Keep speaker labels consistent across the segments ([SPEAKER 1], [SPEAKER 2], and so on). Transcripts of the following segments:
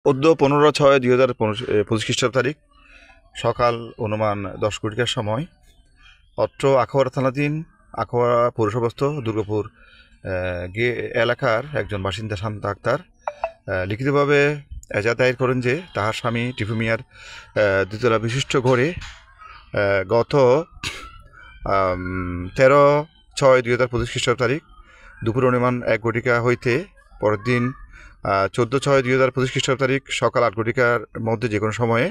[SPEAKER 1] অদ্য 15/6/2025 খ্রিস্টাব্দ তারিখ সকাল অনুমান 10 কোটিকার সময় অত্র আখাউড়া থানাধীন আখাউড়া পৌরসভাস্থ দুর্গাপুর গে এলাকার একজন বাসিন্দা শান্ত আক্তার লিখিতভাবে এজাহার দায়ের করেন যে তাহার স্বামী টিপু মিয়ার দ্বিতলা বিশিষ্ট ঘরে গত 13/6/2025 খ্রিস্টাব্দ তারিখ দুপুর অনুমান 1 ঘটিকা হইতে পরের দিন 14/6/2025 খ্রিস্টাব্দ তারিখ সকাল 8 ঘটিকার মধ্যে যে কোনো সময়ে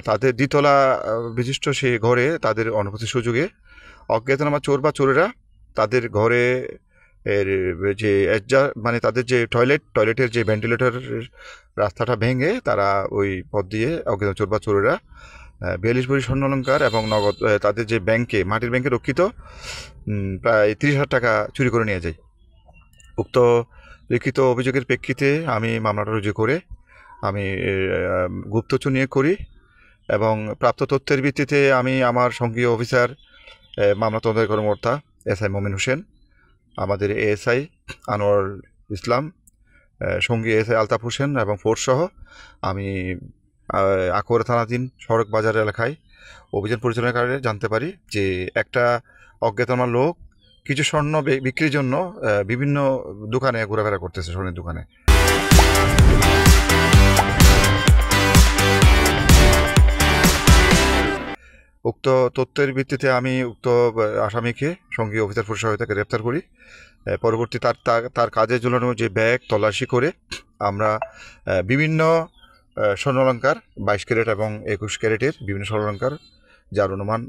[SPEAKER 1] তাদের দ্বিতলা বিশিষ্ট সে ঘরে তাদের অনুপস্থিত সুযোগে অজ্ঞাতনামা চোর বা চোরেরা তাদের ঘরে এর যে মানে তাদের যে টয়লেটের যে ভেন্টিলেটর রাস্তাটা ভেঙে তারা ওই পথ দিয়ে অজ্ঞাত চোর বা চোরেরা 42 ভরি স্বর্ণালঙ্কার এবং নগদ তাদের যে মাটির ব্যাংকে রক্ষিত প্রায় 30,000 টাকা চুরি করে নিয়ে যায়। উক্ত লিখিত অভিযোগের প্রেক্ষিতে আমি মামলাটা রুজু করে আমি গুপ্তচর নিয়োগ করি এবং প্রাপ্ত তথ্যের ভিত্তিতে আমি আমার সঙ্গীয় অফিসার মামলা তদন্তকারী কর্মকর্তা এসআই মমিন হোসেন, আমাদের এএসআই আনোয়ার ইসলাম, সঙ্গী এসআই আলতাফ হোসেন এবং ফোর্সসহ আমি আখাউড়া থানাধীন সড়ক বাজার এলাকায় অভিযান পরিচালনাকারী জানতে পারি যে একটা অজ্ঞাতনামা লোক কিছু স্বর্ণ বিক্রির জন্য বিভিন্ন দোকানে ঘোরাফেরা করতেছে, স্বর্ণের দোকানে। উক্ত তথ্যের ভিত্তিতে আমি উক্ত আসামিকে সঙ্গীয় অফিসার ফোর্স সহায়তাকে গ্রেপ্তার করি। পরবর্তী তার কাজে ঝুলানো যে ব্যাগ তল্লাশি করে আমরা বিভিন্ন স্বর্ণালঙ্কার 22 ক্যারেট এবং 21 ক্যারেটের বিভিন্ন স্বর্ণালঙ্কার যার অনুমান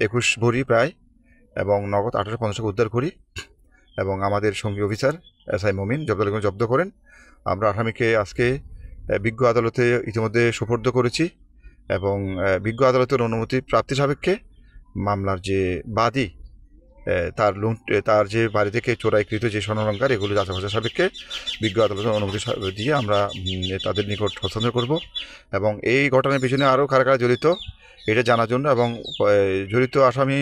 [SPEAKER 1] 21 ভরি প্রায় এবং নগদ 1850 টাকা উদ্ধার করি এবং আমাদের সঙ্গী অফিসার এসআই মমিন জব্দ করেন। আমরা আসামিকে আজকে বিজ্ঞ আদালতে ইতিমধ্যে সোপর্দ করেছি এবং বিজ্ঞ আদালতের অনুমতি প্রাপ্তি সাপেক্ষে মামলার যে বাদী তার যে বাড়ি থেকে চোরাইকৃত যে স্বর্ণালঙ্কার এগুলো যাচাই সাপেক্ষে বিজ্ঞ আদালতের অনুমতি দিয়ে আমরা তাদের নিকট হস্তান্তর করব এবং এই ঘটনার পিছনে আরও কারা কারা জড়িত এটা জানার জন্য এবং জড়িত আসামি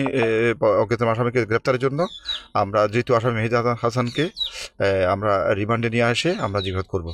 [SPEAKER 1] অজ্ঞাতনামা আসামিকে গ্রেপ্তারের জন্য আমরা ধৃত আসামি মেহেদি হাসানকে আমরা রিমান্ডে নিয়ে এসে আমরা জিজ্ঞাসা করব।